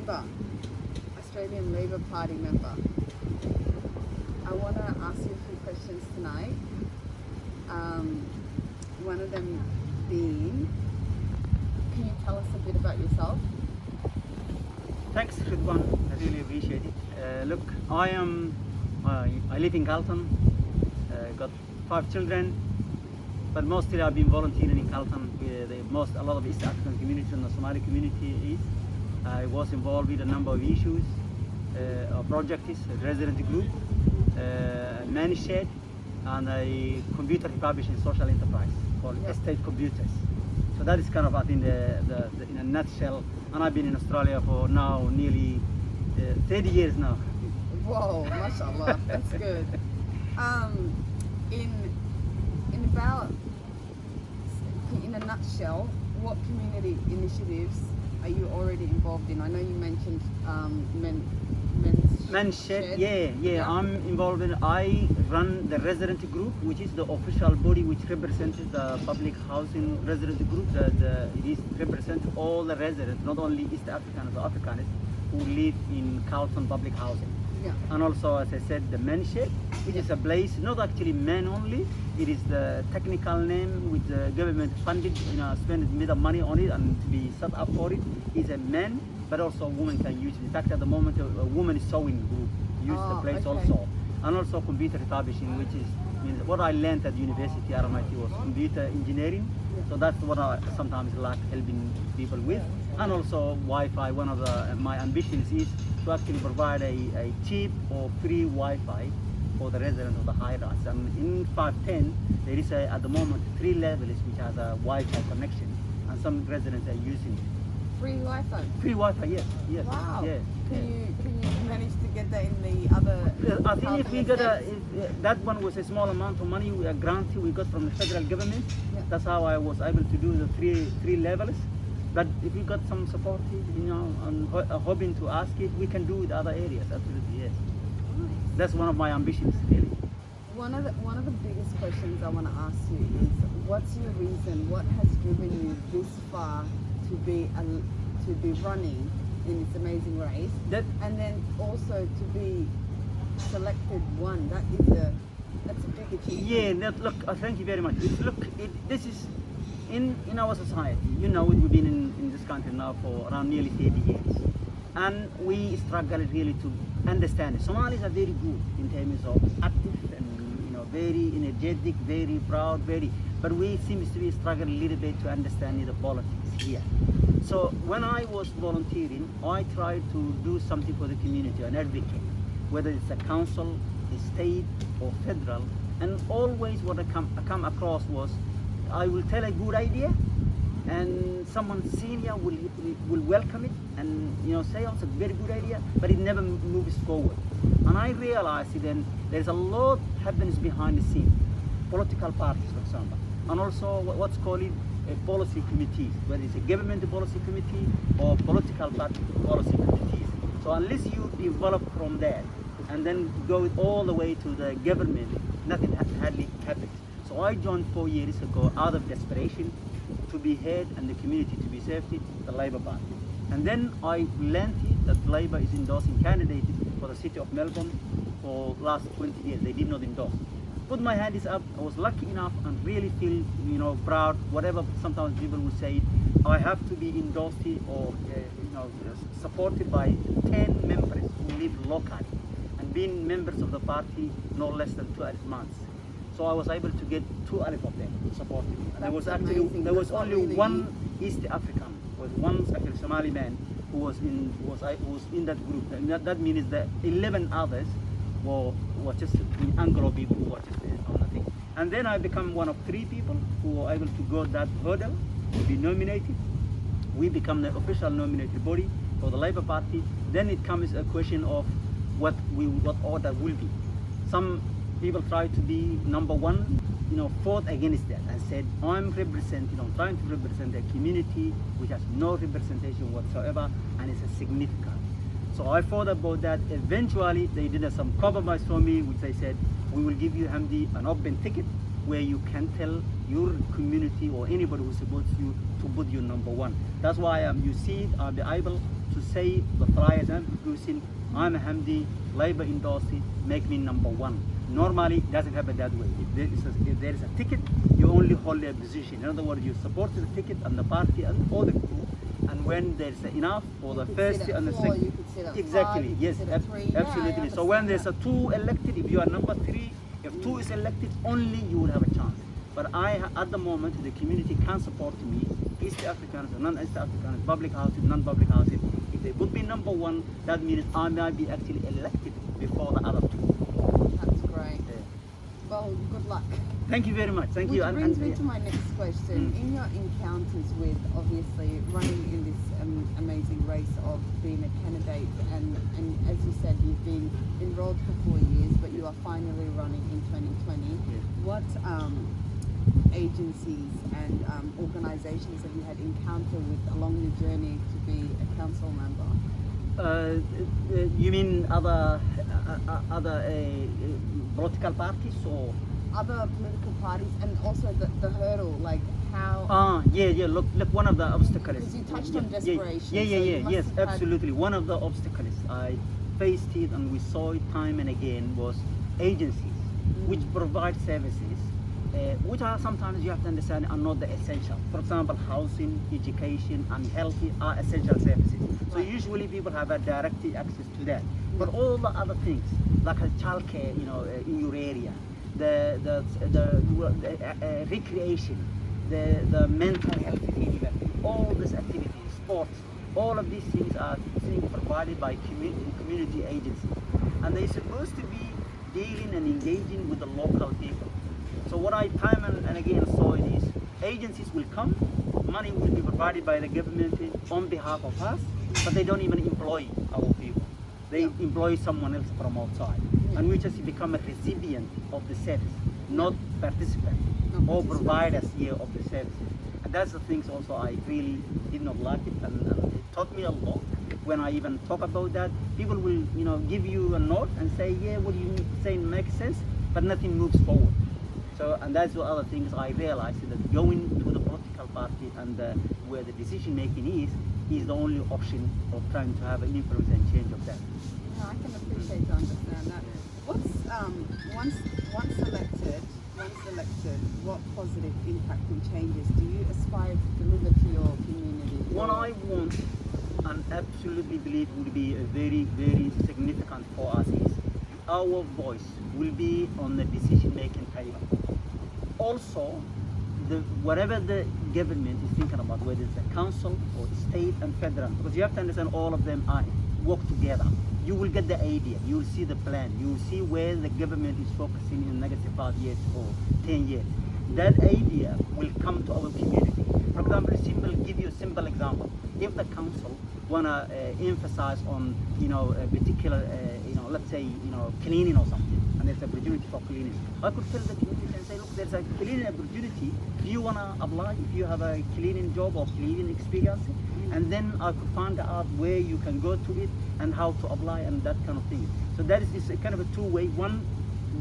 member, Australian Labor Party member. I want to ask you a few questions tonight. One of them being, can you tell us a bit about yourself? Thanks, Ridwan. I really appreciate it. Look, I live in Carlton. Got 5 children, but mostly I've been volunteering in Carlton with a lot of East African community and the Somali community is. I was involved with a number of issues, projects, a resident group, many shed, and a computer refurbishing social enterprise called Estate Computers. So that is kind of, I think, in a nutshell. And I've been in Australia for now nearly 30 years now. Whoa, mashallah, that's good. In a nutshell, what community initiatives are you already involved in? I know you mentioned men's shed. Yeah. I'm involved in. I run the resident group, which is the official body which represents the public housing resident group. It represents all the residents, not only East Africans or Afrikaners, who live in Carlton public housing. Yeah. And also, as I said, the men's shed, which is a place not actually men only. It is the technical name which the government funded, spend a bit of money on it and to be set up for it. It's a man, but also a woman can use it. In fact, at the moment, a woman is sewing group use the place also. And also computer refurbishing, which is what I learned at university at RMIT was computer engineering. So that's what I sometimes like helping people with. And also Wi-Fi. One of my ambitions is to actually provide a cheap or free Wi-Fi for the residents of the high rise. And in 510, there is at the moment 3 levels which has a Wi-Fi connection, and some residents are using it. Free Wi-Fi? Free Wi-Fi, yes. Wow. Yeah. Can you manage to get that in the other? I think if we got that one was a small amount of money, a grant we got from the federal government. Yeah. That's how I was able to do the three levels. But if we got some support, and hoping to ask it, we can do it other areas. Absolutely, yes. Nice. That's one of my ambitions, really. One of the biggest questions I want to ask you is, what's your reason? What has driven you this far to be running in this amazing race, and then also to be selected one? That's a big achievement. Yeah. Look, thank you very much. This is in our society. We've been in this country now for around nearly 30 years, and we struggle really to understand it. Somalis are very good in terms of active and very energetic, very proud, but we seem to be struggling a little bit to understand the politics here. So when I was volunteering, I tried to do something for the community and advocate, whether it's a council, a state or federal, and always what I come across was I will tell a good idea, and someone senior will welcome it and say, oh, it's a very good idea, but it never moves forward. And I realized then there's a lot happens behind the scenes, political parties, for example, and also what's called policy committees, whether it's a government policy committee or political party policy committees. So unless you develop from there and then go all the way to the government, nothing hardly happens. So I joined 4 years ago out of desperation to be heard and the community to be served, the Labour Party. And then I learned that Labour is endorsing candidates for the city of Melbourne for last 20 years. They did not endorse. Put my hands up. I was lucky enough and really feel proud. Whatever sometimes people will say, I have to be endorsed or supported by 10 members who live locally and being members of the party no less than 12 months. So I was able to get 12 of them supporting me. And there was only one East African, one actually Somali man who was in that group. And that means that 11 others were just Anglo people who were just on the thing. And then I become one of 3 people who were able to go that hurdle to be nominated. We become the official nominated body for the Labour Party. Then it comes a question of what order will be. Some people try to be number 1, fought against that and said, I'm trying to represent a community which has no representation whatsoever and is significant. So I thought about that. Eventually, they did some compromise for me, which they said, we will give you, Hamdi, an open ticket where you can tell your community or anybody who supports you to put you number 1. That's why you see it, I'll be able to say the flyers I'm producing, I'm Hamdi, Labour endorsed it, make me number one. Normally, it doesn't happen that way. If there is a ticket, you only hold a position. In other words, you support the ticket and the party and all the group. And when there's enough for the first and the second, exactly, yes, absolutely. So when there's a two elected, if you are number three, if two is elected, only you will have a chance. But at the moment, the community can support me. East Africans, non-East Africans, public houses, non-public houses. If they would be number one, that means I might be actually elected before the other two. That's great. Well, good luck. Thank you very much. Thank you. Which brings me to my next question. In your encounters with, obviously, running in this amazing race of being a candidate, and as you said, you've been enrolled for 4 years, but you are finally running in 2020. Yes. What agencies and organizations have you had encounter with along your journey to be a council member? You mean other political parties or? Other political parties, and also the hurdle, like how... Look, one of the obstacles. Because you touched on desperation. Yes, absolutely. One of the obstacles I faced it, and we saw it time and again, was agencies which provide services, which are sometimes, you have to understand, are not the essential. For example, housing, education, and health are essential services. So usually people have a direct access to that. But all the other things, like a childcare, in your area, the recreation, the mental health, all these activities, sports, all of these things are things provided by community agencies, and they're supposed to be dealing and engaging with the local people. So what I time and again saw it is, agencies will come, money will be provided by the government on behalf of us, but they don't even employ our people. They employ someone else from outside. And we just become a recipient of the service, not participant or providers here of the services. And that's the things also I really did not like it, and it taught me a lot. When I even talk about that, people will give you a note and say, yeah, what you saying makes sense, but nothing moves forward. So, and that's the other things I realized, that going to the political party and where the decision making is the only option of trying to have an influence and change of that. I can appreciate to understand that. What's once elected, what positive impact and changes do you aspire to deliver to your community? What I want and absolutely believe will be a very, very significant for us is our voice will be on the decision-making table. Also, whatever the government is thinking about, whether it's the council or the state and federal, because you have to understand all of them work together. You will get the idea, you will see the plan, you will see where the government is focusing in the next 5 years or 10 years. That idea will come to our community. For example, give you a simple example. If the council want to emphasize on, a particular, let's say, cleaning or something, and there's an opportunity for cleaning, I could tell the community and say, look, there's a cleaning opportunity. Do you want to apply if you have a cleaning job or cleaning experience? And then I could find out where you can go to it and how to apply and that kind of thing. So that is a kind of a two-way. One,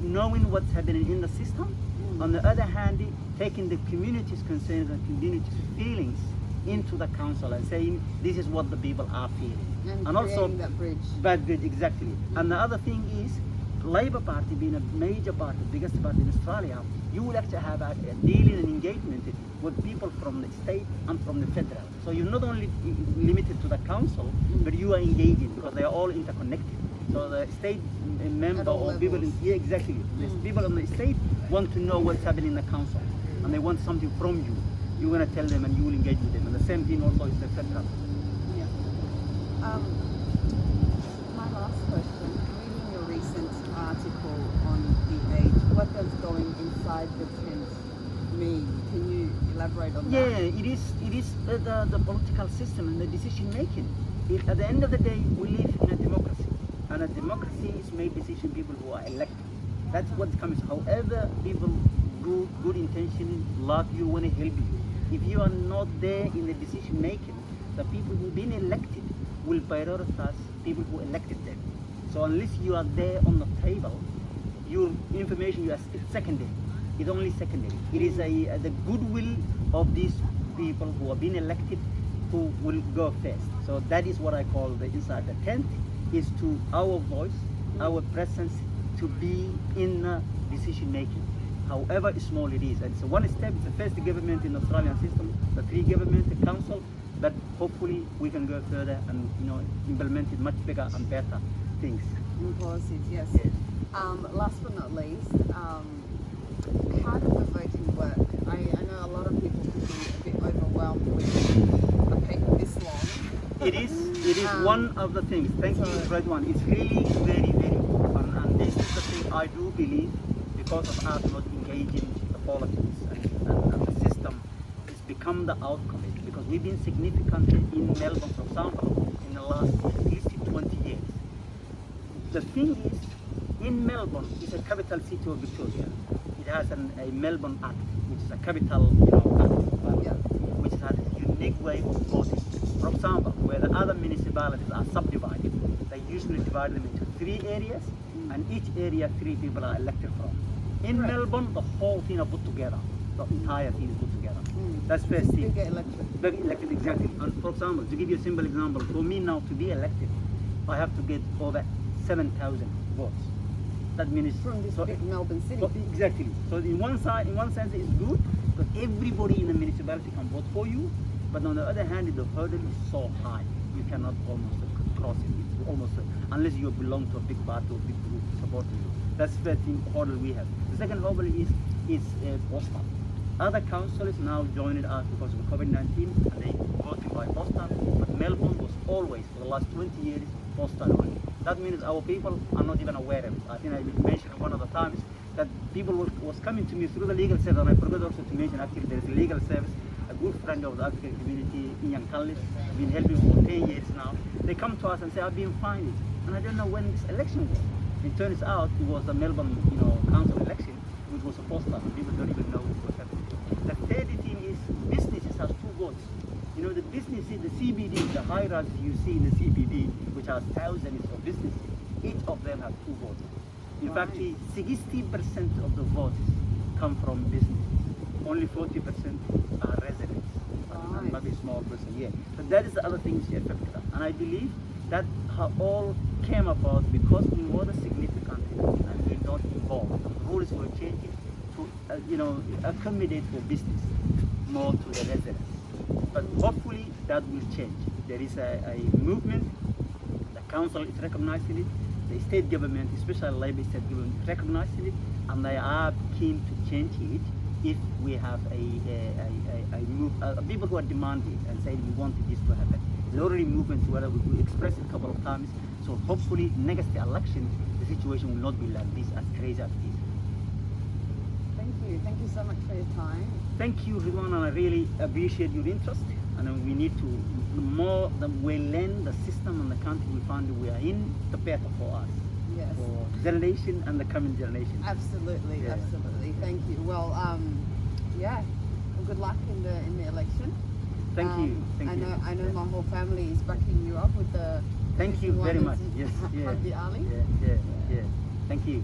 knowing what's happening in the system. On the other hand, taking the community's concerns and community's feelings into the council and saying this is what the people are feeling. And also that bridge. That bridge, exactly. And the other thing is, Labour Party being a major party, biggest party in Australia, you will actually have a dealing and engagement with people from the state and from the federal. So you're not only limited to the council, but you are engaging because they are all interconnected. So the state member or people, exactly. The people on the state want to know what's happening in the council, and they want something from you. You're going to tell them, and you will engage with them. And the same thing also is the federal. Yeah. My last question. Reading your recent article on The Age, what does going inside the tent mean? Can you elaborate on that? Yeah, it is the political system and the decision making. At the end of the day, we live in a democracy, and a democracy is made decision people who are elected. That's what comes. However, people good intention, love you, want to help you. If you are not there in the decision making, the people who've been elected will prioritize people who elected them. So unless you are there on the table, your information is secondary. It's only secondary. It is the goodwill of these people who have been elected who will go first. So that is what I call the inside the tent, is to our voice, our presence to be in decision making, however small it is. And so one step is the first government in the Australian system, the 3 government, the council, but hopefully we can go further and implement it much bigger and better things. In policies, yes. Yes. Last but not least, how does the voting work? I know a lot of people can be a bit overwhelmed with a paper this long. It is one of the things. Thank you, Ridwan. It's really very, very important, and this is the thing I do believe, because of us not engaging the politics and the system, it's become the outcome. Because we've been significant in Melbourne, for example, in the last at least 20 years. The thing is, in Melbourne, it's a capital city of Victoria. It has a Melbourne Act, which is a capital, act, which has a unique way of voting. For example, where the other municipalities are subdivided, they usually divide them into 3 areas, and each area 3 people are elected from. In Melbourne, the whole thing are put together. The entire thing is put together. That's first thing. Get elected. They get elected, exactly. And for example, to give you a simple example, for me now to be elected, I have to get over 7,000 votes. That means From this big Melbourne city. exactly. So in one sense, it's good because everybody in the municipality can vote for you. But on the other hand, the hurdle is so high, you cannot almost cross it. It's almost unless you belong to a big party or big group supporting you. That's the thing hurdle we have. The second hurdle is postal. Other councils now joined us because of COVID-19, and they voted by postal. But Melbourne was always, for the last 20 years, postal only. That means our people are not even aware of it. I think I mentioned one of the times that people was coming to me through the legal service, and I forgot also to mention actually there is a legal service, a good friend of the African community in Yankallis, been helping for 10 years now. They come to us and say, I've been fined, and I don't know when this election was. It turns out it was the Melbourne, council election, which was a postal, and people don't even know what was happening. The third thing is businesses has 2 votes. The businesses, the CBD, the high rises you see in the CBD, which has thousands of businesses, each of them have 2 votes. In fact, 60% of the votes come from businesses. Only 40% are residents, and maybe small person. Yeah. But that is the other things that affected us. And I believe that all came about because we were significant and we not involved. The rules were changing to, accommodate for business more to the residents. But hopefully that will change. There is a movement. The council is recognizing it. The state government, especially Labor state government, is recognizing it, and they are keen to change it if we have a move. People who are demanding and saying we want this to happen. There's already movements where we expressed it a couple of times. So hopefully next election the situation will not be like this, as crazy as it is. Thank you so much for your time. Thank you, Ridwan, and I really appreciate your interest. And we need to, the more that we learn the system and the country we find we are in, the better for us. Yes. For generation and the coming generation. Absolutely, Yeah. absolutely. Thank you. Well, well, good luck in the election. Thank you. Thank you. I know my whole family is backing you up with the. Thank you very much. Yes. Yeah. Hamdi Ali. Yeah. Thank you.